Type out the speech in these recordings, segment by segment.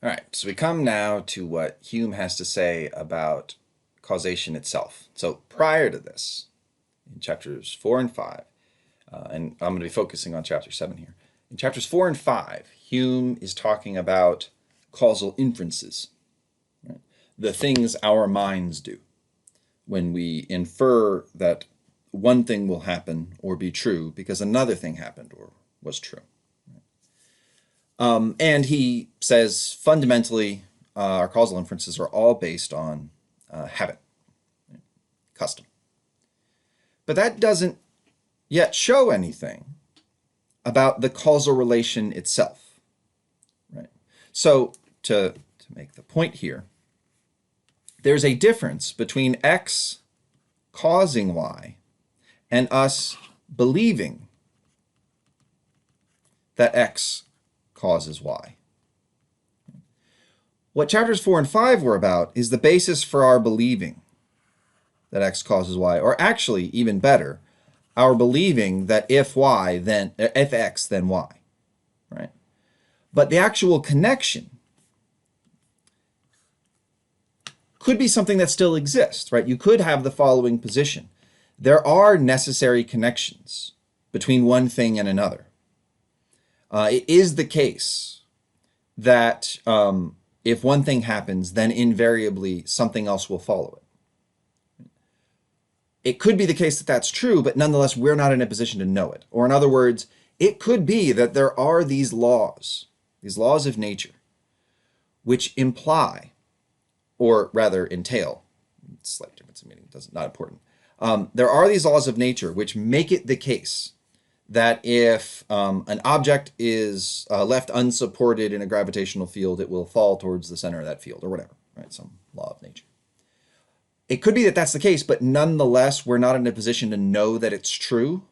All right, so we come now to what Hume has to say about causation itself. So prior to this, in chapters 4 and 5, and I'm going to be focusing on chapter 7 here. In chapters 4 and 5, Hume is talking about causal inferences, right? The things our minds do when we infer that one thing will happen or be true because another thing happened or was true. And he says fundamentally, our causal inferences are all based on habit, custom. But that doesn't yet show anything about the causal relation itself, right? So to make the point here, there's a difference between X causing Y and us believing that X causes Y. What chapters 4 and 5 were about is the basis for our believing that X causes Y, or actually, even better, our believing that if X, then Y, right? But the actual connection could be something that still exists, right? You could have the following position. There are necessary connections between one thing and another. It is the case that if one thing happens, then invariably something else will follow it. It could be the case that that's true, but nonetheless, we're not in a position to know it. Or in other words, it could be that there are these laws of nature, which imply, or rather entail, slight difference in meaning, not important. There are these laws of nature which make it the case that if an object is left unsupported in a gravitational field, it will fall towards the center of that field or whatever, right? Some law of nature. It could be that that's the case, but nonetheless, we're not in a position to know that it's true,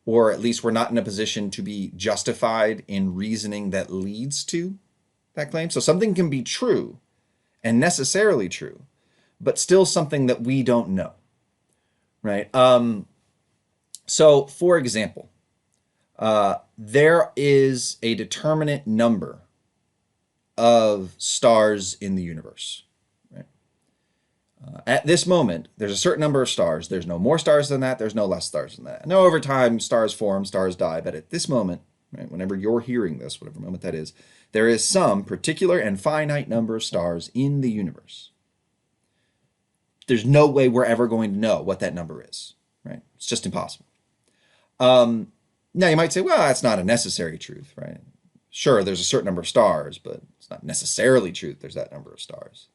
or at least we're not in a position to be justified in reasoning that leads to that claim. So something can be true and necessarily true, but still something that we don't know, right? So for example, there is a determinate number of stars in the universe. Right? At this moment, there's a certain number of stars. There's no more stars than that. There's no less stars than that. No, over time, stars form, stars die. But at this moment, right, whenever you're hearing this, whatever moment that is, there is some particular and finite number of stars in the universe. There's no way we're ever going to know what that number is. Right? It's just impossible. Now you might say, well, that's not a necessary truth, right? Sure, there's a certain number of stars, but it's not necessarily true that there's that number of stars.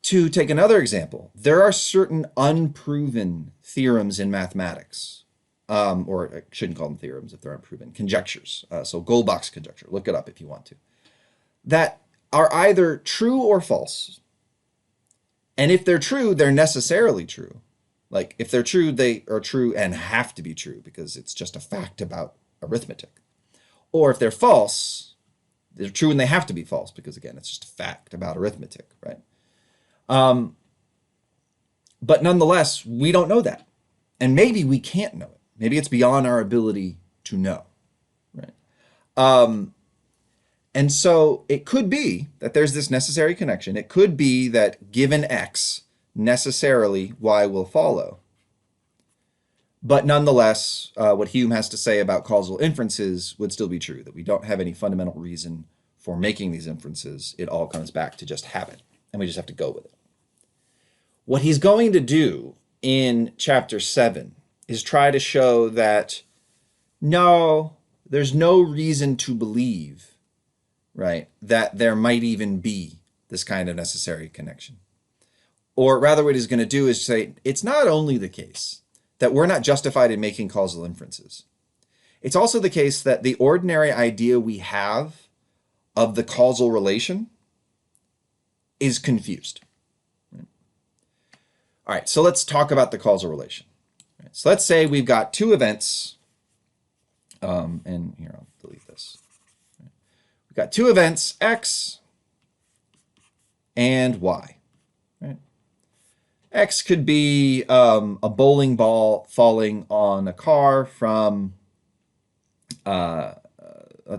To take another example, there are certain unproven theorems in mathematics, or I shouldn't call them theorems if they're unproven, conjectures. So Goldbach's conjecture, look it up if you want to, that are either true or false. And if they're true, they're necessarily true. Like if they're true, they are true and have to be true because it's just a fact about arithmetic. Or if they're false, they're true and they have to be false because again, it's just a fact about arithmetic, right? But nonetheless, we don't know that. And maybe we can't know it. Maybe it's beyond our ability to know, right? And so it could be that there's this necessary connection. It could be that given X, necessarily Y will follow. But nonetheless, what Hume has to say about causal inferences would still be true, that we don't have any fundamental reason for making these inferences. It all comes back to just habit, and we just have to go with it. What he's going to do in chapter 7 is try to show that no, there's no reason to believe, right, that there might even be this kind of necessary connection. Or rather, what he's going to do is say, it's not only the case that we're not justified in making causal inferences. It's also the case that the ordinary idea we have of the causal relation is confused. All right, so let's talk about the causal relation. So let's say we've got two events, and here, I'll delete this. We've got two events, X and Y. Right? X could be a bowling ball falling on a car from a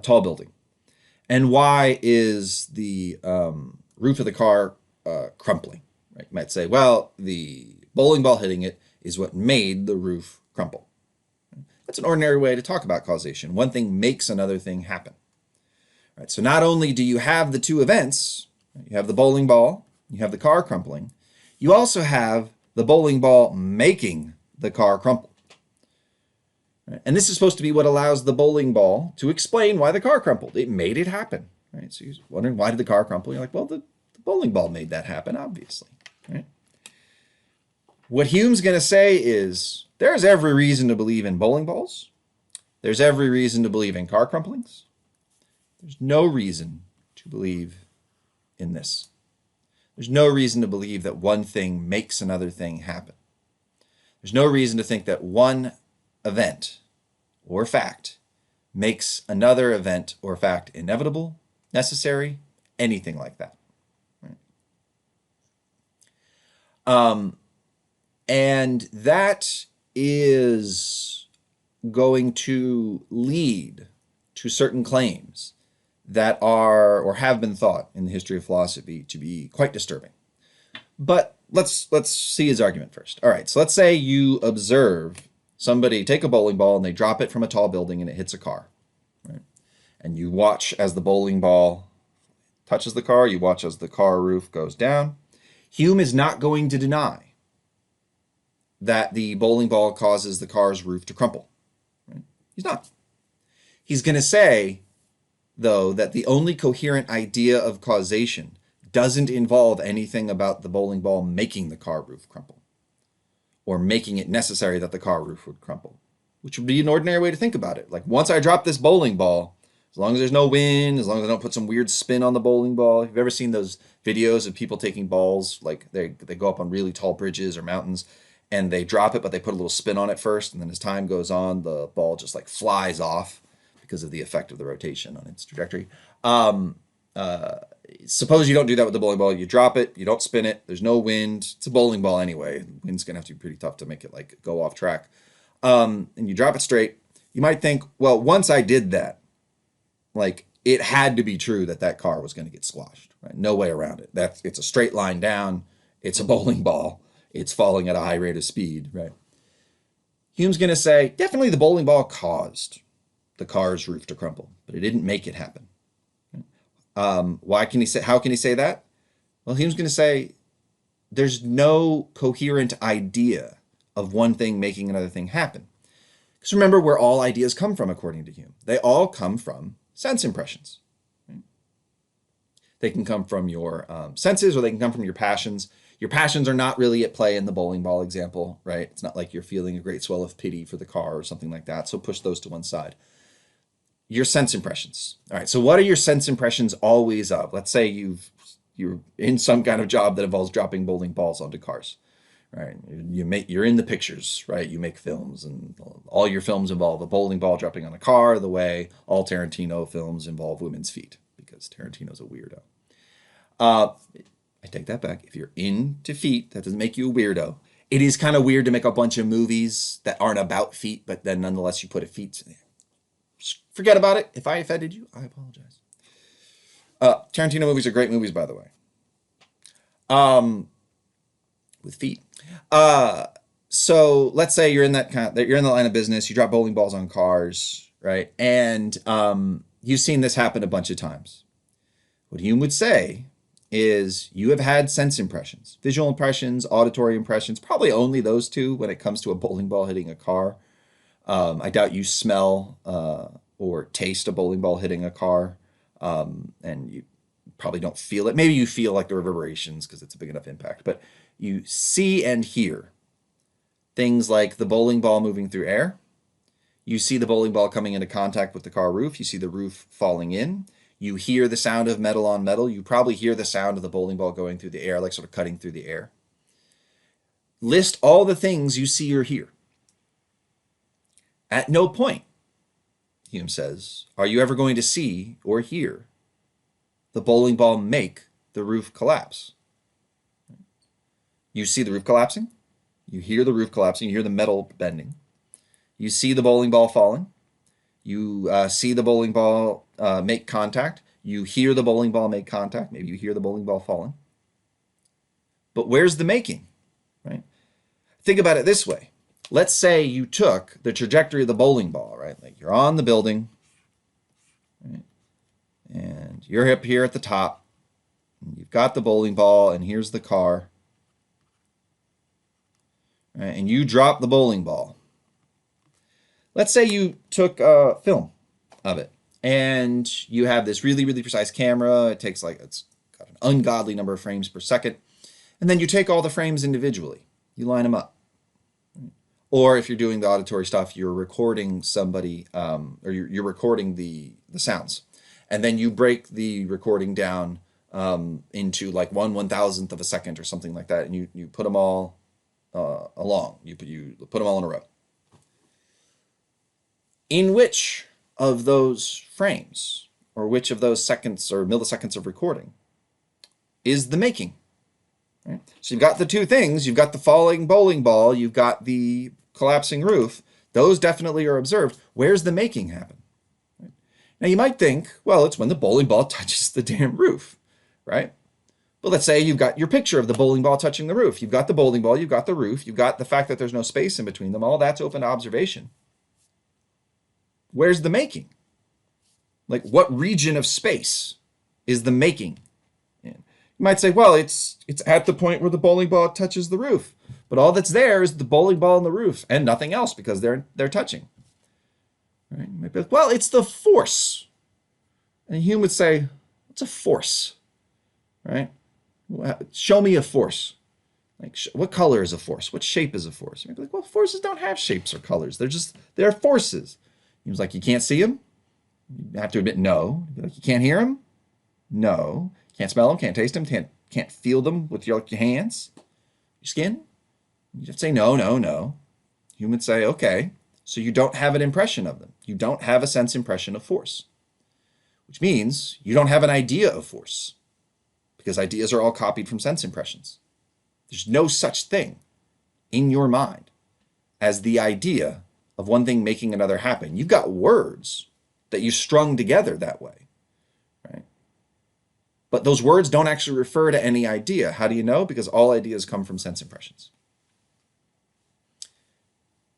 tall building. And why is the roof of the car crumpling? Right? You might say, well, the bowling ball hitting it is what made the roof crumple. That's an ordinary way to talk about causation. One thing makes another thing happen. Right? So not only do you have the two events, you have the bowling ball, you have the car crumpling, you also have the bowling ball making the car crumple. Right? And this is supposed to be what allows the bowling ball to explain why the car crumpled. It made it happen. Right? So you're wondering, why did the car crumple? You're like, well, the bowling ball made that happen, obviously. Right? What Hume's going to say is there's every reason to believe in bowling balls. There's every reason to believe in car crumplings. There's no reason to believe in this. There's no reason to believe that one thing makes another thing happen. There's no reason to think that one event or fact makes another event or fact inevitable, necessary, anything like that. Right? And that is going to lead to certain claims that are or have been thought in the history of philosophy to be quite disturbing. But let's see his argument first. All right, so let's say you observe somebody take a bowling ball and they drop it from a tall building and it hits a car. Right? And you watch as the bowling ball touches the car, you watch as the car roof goes down. Hume is not going to deny that the bowling ball causes the car's roof to crumple. Right? He's not. He's going to say, though, that the only coherent idea of causation doesn't involve anything about the bowling ball making the car roof crumple or making it necessary that the car roof would crumple, which would be an ordinary way to think about it. Like, once I drop this bowling ball, as long as there's no wind, as long as I don't put some weird spin on the bowling ball. Have you ever seen those videos of people taking balls, like they go up on really tall bridges or mountains, and they drop it, but they put a little spin on it first, and then as time goes on, the ball just like flies off because of the effect of the rotation on its trajectory. Suppose you don't do that with the bowling ball. You drop it, you don't spin it, there's no wind. It's a bowling ball anyway. Wind's gonna have to be pretty tough to make it like go off track. And you drop it straight. You might think, well, once I did that, like it had to be true that that car was going to get squashed. Right? No way around it. It's a straight line down. It's a bowling ball. It's falling at a high rate of speed. Right? Hume's going to say definitely the bowling ball caused the car's roof to crumple, but it didn't make it happen. Why can he say? How can he say that? Well, Hume's going to say there's no coherent idea of one thing making another thing happen. Because remember where all ideas come from, according to Hume. They all come from sense impressions. Right? They can come from your senses, or they can come from your passions. Your passions are not really at play in the bowling ball example, right? It's not like you're feeling a great swell of pity for the car or something like that. So push those to one side. Your sense impressions. All right. So what are your sense impressions always of? Let's say you're in some kind of job that involves dropping bowling balls onto cars. Right, you're in the pictures, right? You make films, and all your films involve a bowling ball dropping on a car. The way all Tarantino films involve women's feet, because Tarantino's a weirdo. I take that back. If you're into feet, that doesn't make you a weirdo. It is kind of weird to make a bunch of movies that aren't about feet, but then nonetheless you put a feet. Forget about it. If I offended you, I apologize. Tarantino movies are great movies, by the way. With feet. So let's say you're in you're in the line of business, you drop bowling balls on cars, right? And you've seen this happen a bunch of times. What Hume would say is you have had sense impressions, visual impressions, auditory impressions, probably only those two when it comes to a bowling ball hitting a car. I doubt you smell or taste a bowling ball hitting a car, and you probably don't feel it. Maybe you feel like the reverberations because it's a big enough impact, but you see and hear things like the bowling ball moving through air. You see the bowling ball coming into contact with the car roof. You see the roof falling in. You hear the sound of metal on metal. You probably hear the sound of the bowling ball going through the air, like sort of cutting through the air. List all the things you see or hear. At no point, Hume says, are you ever going to see or hear the bowling ball make the roof collapse. You see the roof collapsing. You hear the roof collapsing. You hear the metal bending. You see the bowling ball falling. You see the bowling ball make contact. You hear the bowling ball make contact. Maybe you hear the bowling ball falling. But where's the making, right? Think about it this way. Let's say you took the trajectory of the bowling ball, right? Like you're on the building, right? And you're up here at the top. And you've got the bowling ball, and here's the car. Right? And you drop the bowling ball. Let's say you took a film of it, and you have this really, really precise camera. It takes it's got an ungodly number of frames per second. And then you take all the frames individually. You line them up. Or if you're doing the auditory stuff, you're recording somebody, or you're recording the sounds. And then you break the recording down into like 1/1000th of a second or something like that. And you put them all along. You put them all in a row. In which of those frames, or which of those seconds or milliseconds of recording, is the making? Right? So you've got the two things. You've got the falling bowling ball. You've got the collapsing roof. Those definitely are observed. Where's the making happen? Right? Now you might think, well, it's when the bowling ball touches the damn roof, right? But let's say you've got your picture of the bowling ball touching the roof. You've got the bowling ball. You've got the roof. You've got the fact that there's no space in between them. All that's open to observation. Where's the making? Like, what region of space is the making in? You might say, well, it's at the point where the bowling ball touches the roof. But all that's there is the bowling ball and the roof and nothing else because they're touching. Right? You might be like, well, it's the force. And Hume would say, what's a force? Right? Show me a force. Like, what color is a force? What shape is a force? You might be like, well, forces don't have shapes or colors. They're forces. He was like, you can't see them? You have to admit, no. Like, you can't hear them? No. Can't smell them, can't taste them, can't feel them with your hands, your skin? You have to say, no, no, no. Humans say, okay, so you don't have an impression of them. You don't have a sense impression of force, which means you don't have an idea of force because ideas are all copied from sense impressions. There's no such thing in your mind as the idea of one thing making another happen. You've got words that you strung together that way, right? But those words don't actually refer to any idea. How do you know? Because all ideas come from sense impressions.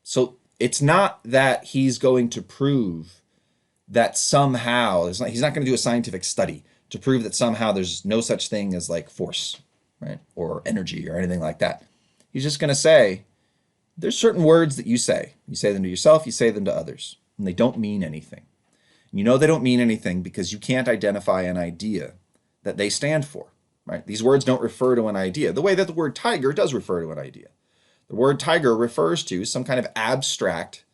So it's not that he's going to prove that somehow, he's not going to do a scientific study to prove that somehow there's no such thing as like force, right? Or energy or anything like that. He's just going to say, there's certain words that you say. You say them to yourself, you say them to others, and they don't mean anything. You know they don't mean anything because you can't identify an idea that they stand for, right? These words don't refer to an idea, the way that the word tiger does refer to an idea. The word tiger refers to some kind of abstract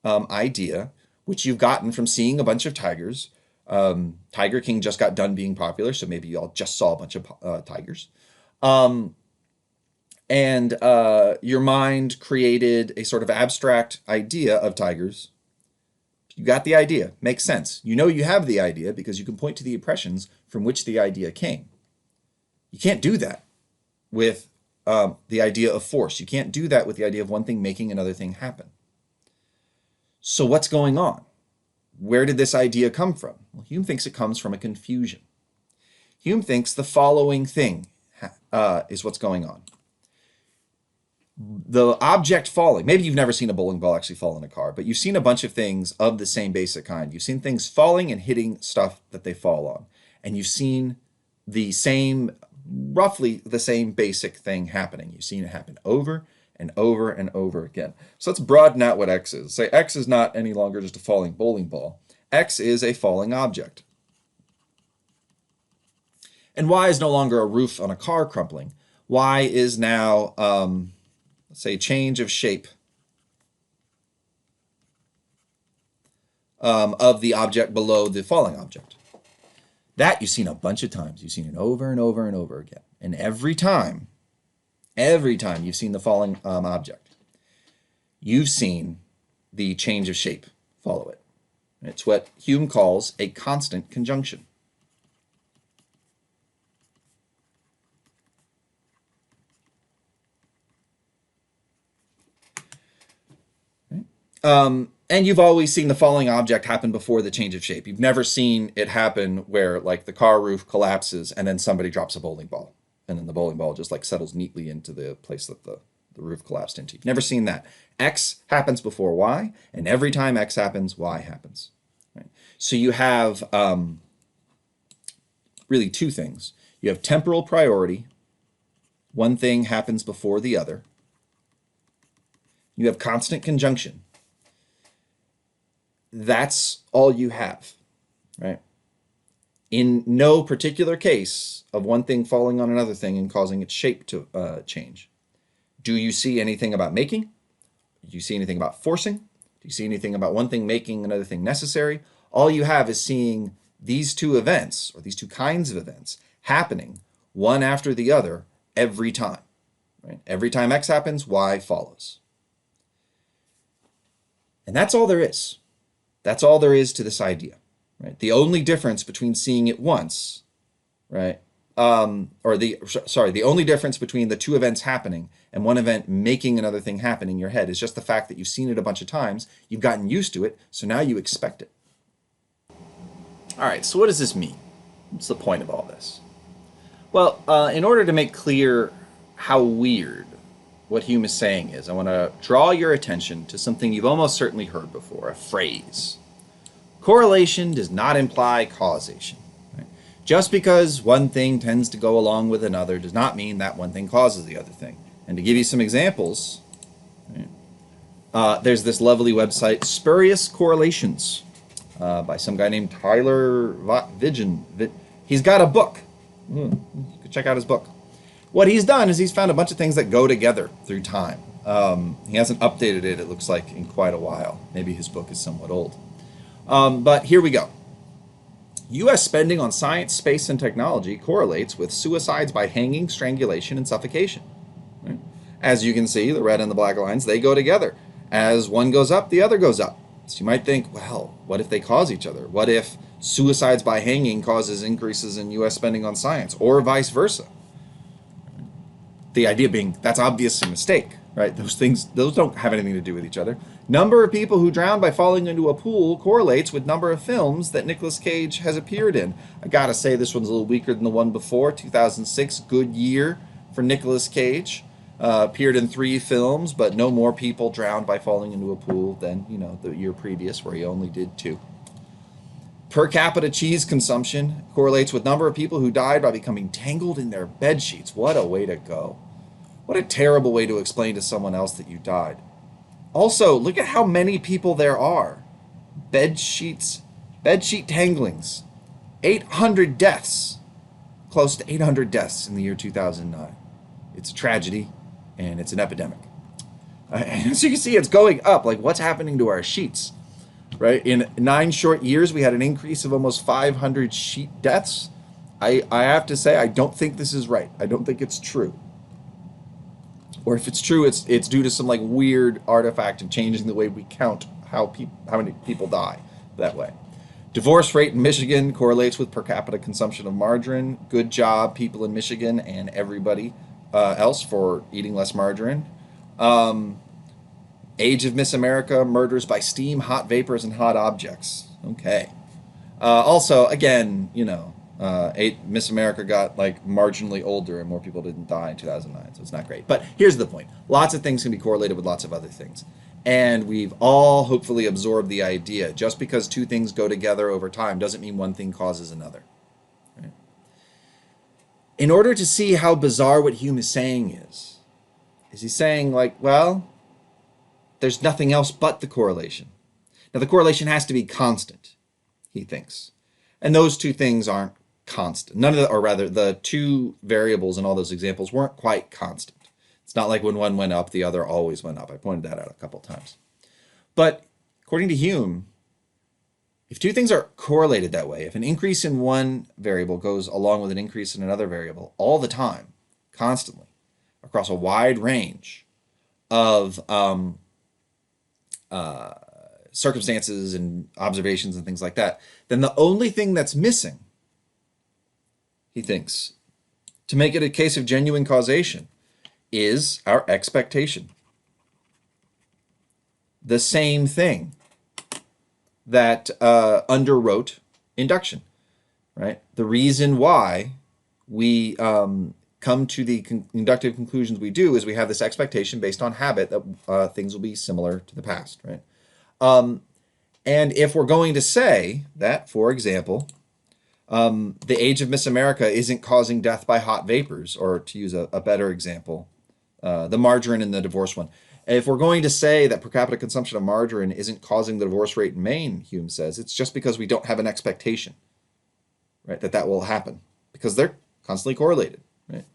idea, which you've gotten from seeing a bunch of tigers. Tiger King just got done being popular, so maybe you all just saw a bunch of tigers. And your mind created a sort of abstract idea of tigers. You got the idea. Makes sense. You know you have the idea because you can point to the impressions from which the idea came. You can't do that with the idea of force. You can't do that with the idea of one thing making another thing happen. So what's going on? Where did this idea come from? Well, Hume thinks it comes from a confusion. Hume thinks the following thing is what's going on. The object falling, maybe you've never seen a bowling ball actually fall in a car, but you've seen a bunch of things of the same basic kind. You've seen things falling and hitting stuff that they fall on. And you've seen roughly the same basic thing happening. You've seen it happen over and over and over again. So let's broaden out what X is. Say X is not any longer just a falling bowling ball. X is a falling object. And Y is no longer a roof on a car crumpling. Y is now, let's say, change of shape of the object below the falling object. That you've seen a bunch of times. You've seen it over and over and over again. And every time you've seen the falling object, you've seen the change of shape follow it. It's what Hume calls a constant conjunction. And you've always seen the falling object happen before the change of shape. You've never seen it happen where like the car roof collapses and then somebody drops a bowling ball and then the bowling ball just like settles neatly into the place that the roof collapsed into. You've never seen that. X happens before Y, and every time X happens, Y happens. Right? So you have really two things. You have temporal priority. One thing happens before the other. You have constant conjunction. That's all you have, right? In no particular case of one thing falling on another thing and causing its shape to change. Do you see anything about making? Do you see anything about forcing? Do you see anything about one thing making another thing necessary? All you have is seeing these two events, or these two kinds of events, happening one after the other every time. Right? Every time X happens, Y follows. And that's all there is. That's all there is to this idea, right? The only difference between seeing it once, right, the only difference between the two events happening and one event making another thing happen in your head is just the fact that you've seen it a bunch of times, you've gotten used to it, so now you expect it. All right, so what does this mean? What's the point of all this? Well, in order to make clear how weird what Hume is saying is, I want to draw your attention to something you've almost certainly heard before, a phrase. Correlation does not imply causation. Right? Just because one thing tends to go along with another does not mean that one thing causes the other thing. And to give you some examples, right, there's this lovely website, Spurious Correlations, by some guy named Tyler Vigin. He's got a book. You can check out his book. What he's done is he's found a bunch of things that go together through time. He hasn't updated it, it looks like, in quite a while. Maybe his book is somewhat old. But here we go. U.S. spending on science, space, and technology correlates with suicides by hanging, strangulation, and suffocation. Right? As you can see, the red and the black lines, they go together. As one goes up, the other goes up. So you might think, well, what if they cause each other? What if suicides by hanging causes increases in U.S. spending on science, or vice versa? The idea being that's obviously a mistake, right? Those don't have anything to do with each other. Number of people who drown by falling into a pool correlates with number of films that Nicolas Cage has appeared in. I gotta say this one's a little weaker than the one before. 2006, good year for Nicolas Cage. Appeared in 3 films, but no more people drowned by falling into a pool than, the year previous where he only did 2. Per capita cheese consumption correlates with number of people who died by becoming tangled in their bed sheets. What a way to go. What a terrible way to explain to someone else that you died. Also, look at how many people there are. Bed sheet tanglings. 800 deaths. Close to 800 deaths in the year 2009. It's a tragedy, and it's an epidemic. As you can see, it's going up. Like, what's happening to our sheets? Right? In 9 short years, we had an increase of almost 500 sheet deaths. I have to say, I don't think this is right. I don't think it's true. Or if it's true, it's due to some like weird artifact of changing the way we count how many people die that way. Divorce rate in Michigan correlates with per capita consumption of margarine. Good job, people in Michigan and everybody else, for eating less margarine. Age of Miss America, murders by steam, hot vapors, and hot objects. Okay. Also, again, Miss America got like marginally older and more people didn't die in 2009, so it's not great. But here's the point. Lots of things can be correlated with lots of other things. And we've all hopefully absorbed the idea. Just because 2 things go together over time doesn't mean one thing causes another. Right? In order to see how bizarre what Hume is saying is he saying like, well, there's nothing else but the correlation. Now the correlation has to be constant, he thinks. And those 2 things aren't constant. The 2 variables in all those examples weren't quite constant. It's not like when one went up, the other always went up. I pointed that out a couple times. But according to Hume, if 2 things are correlated that way, if an increase in one variable goes along with an increase in another variable all the time, constantly, across a wide range of circumstances and observations and things like that, then the only thing that's missing, he thinks, to make it a case of genuine causation is our expectation. The same thing that underwrote induction, right? The reason why we come to the inductive conclusions we do is we have this expectation based on habit that things will be similar to the past, right? And if we're going to say that, for example, the age of Miss America isn't causing death by hot vapors, or to use a better example, the margarine and the divorce one. If we're going to say that per capita consumption of margarine isn't causing the divorce rate in Maine, Hume says, it's just because we don't have an expectation, right, that will happen, because they're constantly correlated, right?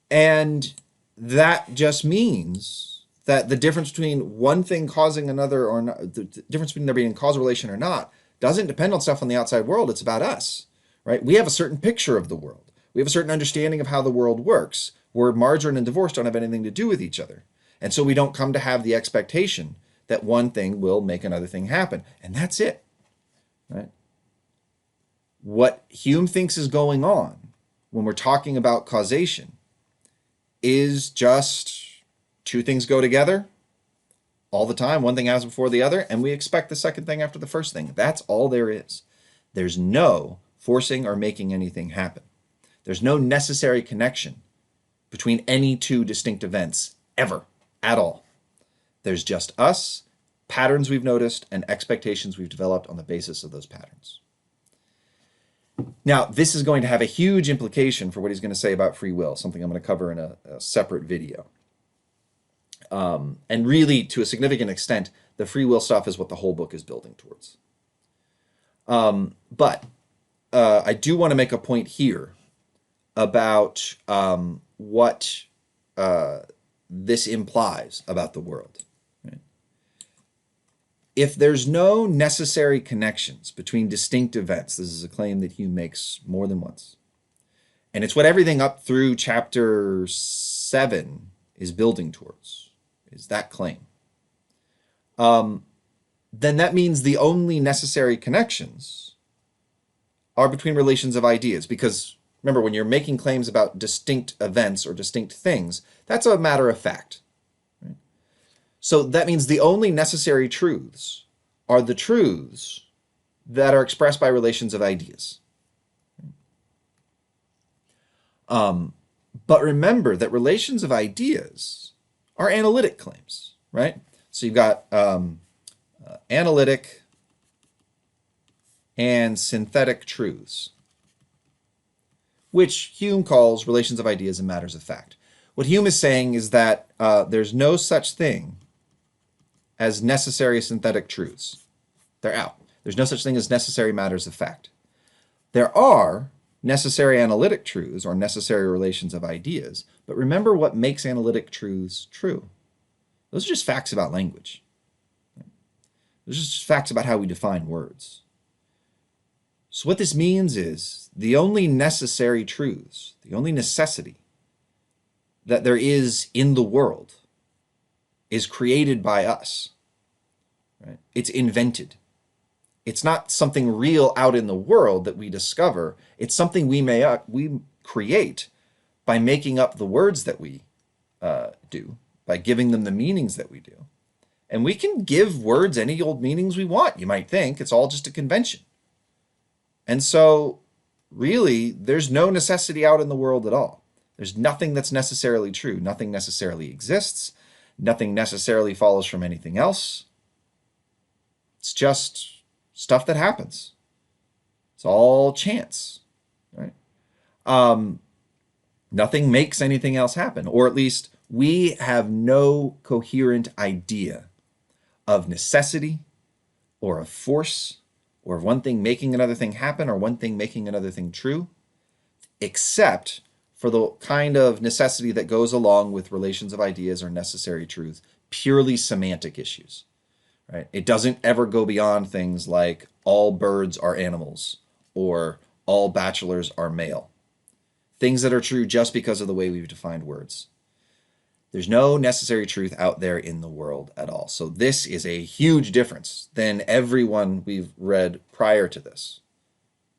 And that just means that the difference between one thing causing another, or not, the difference between there being a causal relation or not, doesn't depend on stuff on the outside world. It's about us, right? We have a certain picture of the world. We have a certain understanding of how the world works, where margarine and divorce don't have anything to do with each other. And so we don't come to have the expectation that one thing will make another thing happen. And that's it, right? What Hume thinks is going on when we're talking about causation is just two things go together all the time. One thing happens before the other, and we expect the second thing after the first thing. That's all there is. There's no forcing or making anything happen. There's no necessary connection between any two distinct events ever, at all. There's just us, patterns we've noticed, and expectations we've developed on the basis of those patterns. Now, this is going to have a huge implication for what he's going to say about free will, something I'm going to cover in a separate video. And really, to a significant extent, the free will stuff is what the whole book is building towards. But I do want to make a point here about what this implies about the world. Right? If there's no necessary connections between distinct events, this is a claim that Hume makes more than once, and it's what everything up through chapter 7 is building towards, is that claim, then that means the only necessary connections are between relations of ideas. Because remember, when you're making claims about distinct events or distinct things, that's a matter of fact. Right? So that means the only necessary truths are the truths that are expressed by relations of ideas. But remember that relations of ideas are analytic claims, right? So you've got analytic and synthetic truths, which Hume calls relations of ideas and matters of fact. What Hume is saying is that there's no such thing as necessary synthetic truths. They're out. There's no such thing as necessary matters of fact. There are necessary analytic truths or necessary relations of ideas, but remember what makes analytic truths true. Those are just facts about language. Those are just facts about how we define words. So what this means is the only necessary truths, the only necessity that there is in the world is created by us. Right? It's invented. It's not something real out in the world that we discover. It's something we create by making up the words that we do, by giving them the meanings that we do. And we can give words any old meanings we want, you might think. It's all just a convention. And so, really, there's no necessity out in the world at all. There's nothing that's necessarily true. Nothing necessarily exists. Nothing necessarily follows from anything else. It's just stuff that happens. It's all chance, right? Nothing makes anything else happen, or at least we have no coherent idea of necessity or of force or of one thing making another thing happen or one thing making another thing true, except for the kind of necessity that goes along with relations of ideas or necessary truth, purely semantic issues. Right? It doesn't ever go beyond things like all birds are animals or all bachelors are male. Things that are true just because of the way we've defined words. There's no necessary truth out there in the world at all. So this is a huge difference than everyone we've read prior to this.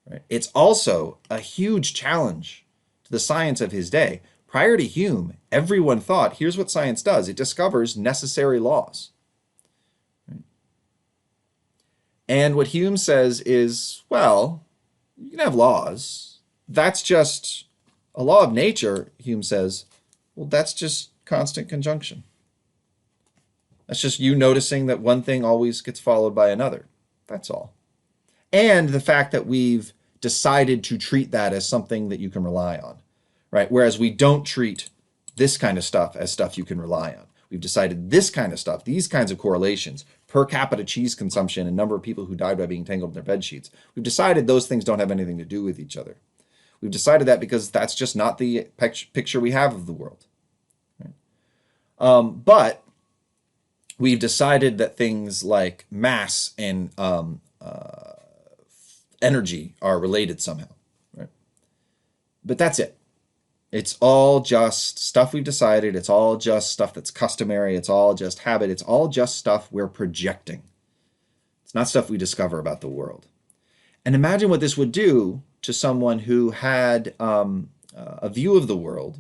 Right? It's also a huge challenge to the science of his day. Prior to Hume, everyone thought, here's what science does. It discovers necessary laws. And what Hume says is, well, you can have laws. That's just a law of nature, Hume says. Well, that's just constant conjunction. That's just you noticing that one thing always gets followed by another. That's all. And the fact that we've decided to treat that as something that you can rely on, right? Whereas we don't treat this kind of stuff as stuff you can rely on. We've decided this kind of stuff, these kinds of correlations, per capita cheese consumption and number of people who died by being tangled in their bed sheets. We've decided those things don't have anything to do with each other. We've decided that because that's just not the picture we have of the world. Right? But we've decided that things like mass and energy are related somehow. Right? But that's it. It's all just stuff we've decided. It's all just stuff that's customary. It's all just habit. It's all just stuff we're projecting. It's not stuff we discover about the world. And imagine what this would do to someone who had a view of the world,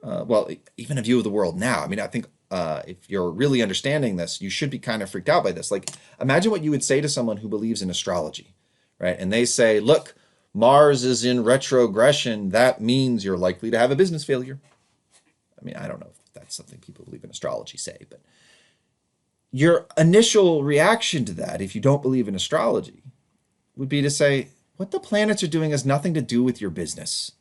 well, even a view of the world now. I mean, I think if you're really understanding this, you should be kind of freaked out by this. Like, imagine what you would say to someone who believes in astrology, right? And they say, look, Mars is in retrogression. That means you're likely to have a business failure. I mean, I don't know if that's something people who believe in astrology say, but your initial reaction to that, if you don't believe in astrology, would be to say, what the planets are doing has nothing to do with your business,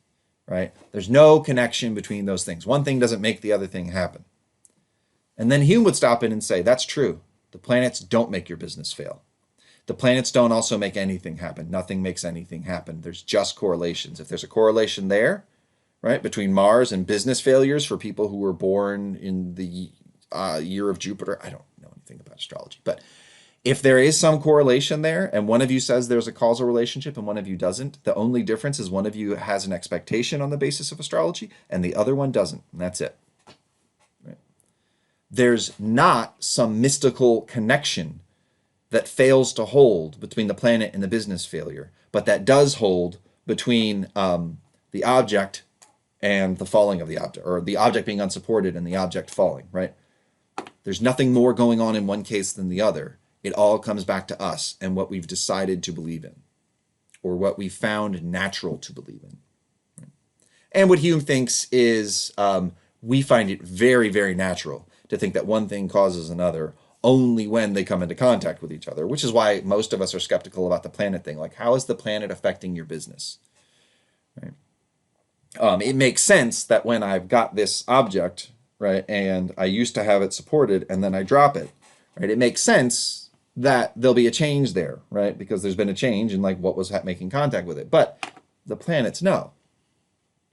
right? There's no connection between those things. One thing doesn't make the other thing happen. And then Hume would stop in and say, that's true. The planets don't make your business fail. The planets don't also make anything happen. Nothing makes anything happen. There's just correlations. If there's a correlation there, right, between Mars and business failures for people who were born in the year of Jupiter, I don't know anything about astrology, but if there is some correlation there and one of you says there's a causal relationship and one of you doesn't, the only difference is one of you has an expectation on the basis of astrology and the other one doesn't, and that's it. Right? There's not some mystical connection that fails to hold between the planet and the business failure, but that does hold between the object and the falling of the object, or the object being unsupported and the object falling, right? There's nothing more going on in one case than the other. It all comes back to us and what we've decided to believe in, or what we found natural to believe in. Right? And what Hume thinks is we find it very, very natural to think that one thing causes another only when they come into contact with each other, which is why most of us are skeptical about the planet thing. Like, how is the planet affecting your business? Right? It makes sense that when I've got this object, right, and I used to have it supported and then I drop it, right, it makes sense that there'll be a change there, right, because there's been a change in like what was making contact with it. But the planets, no.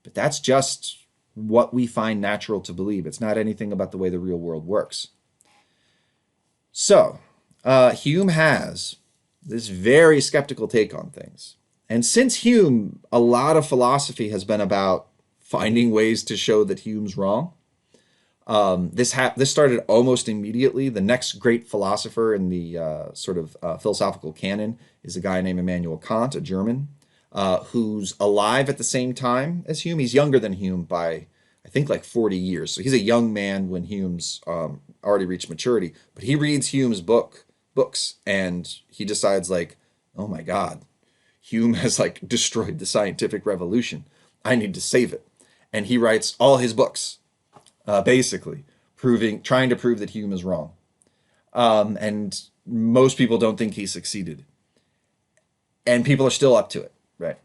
But that's just what we find natural to believe. It's not anything about the way the real world works. So, Hume has this very skeptical take on things. And since Hume, a lot of philosophy has been about finding ways to show that Hume's wrong. This started almost immediately. The next great philosopher in the sort of philosophical canon is a guy named Immanuel Kant, a German, who's alive at the same time as Hume. He's younger than Hume by, I think, like 40 years. So he's a young man when Hume's already reached maturity. But he reads Hume's books and he decides like, oh my God, Hume has like destroyed the scientific revolution. I need to save it. And he writes all his books, basically trying to prove that Hume is wrong. And most people don't think he succeeded. And people are still up to it, right?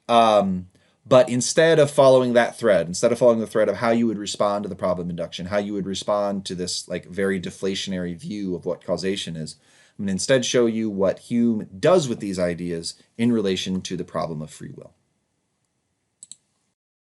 But instead of following that thread, instead of following the thread of how you would respond to the problem induction, how you would respond to this like very deflationary view of what causation is, I'm going to instead show you what Hume does with these ideas in relation to the problem of free will.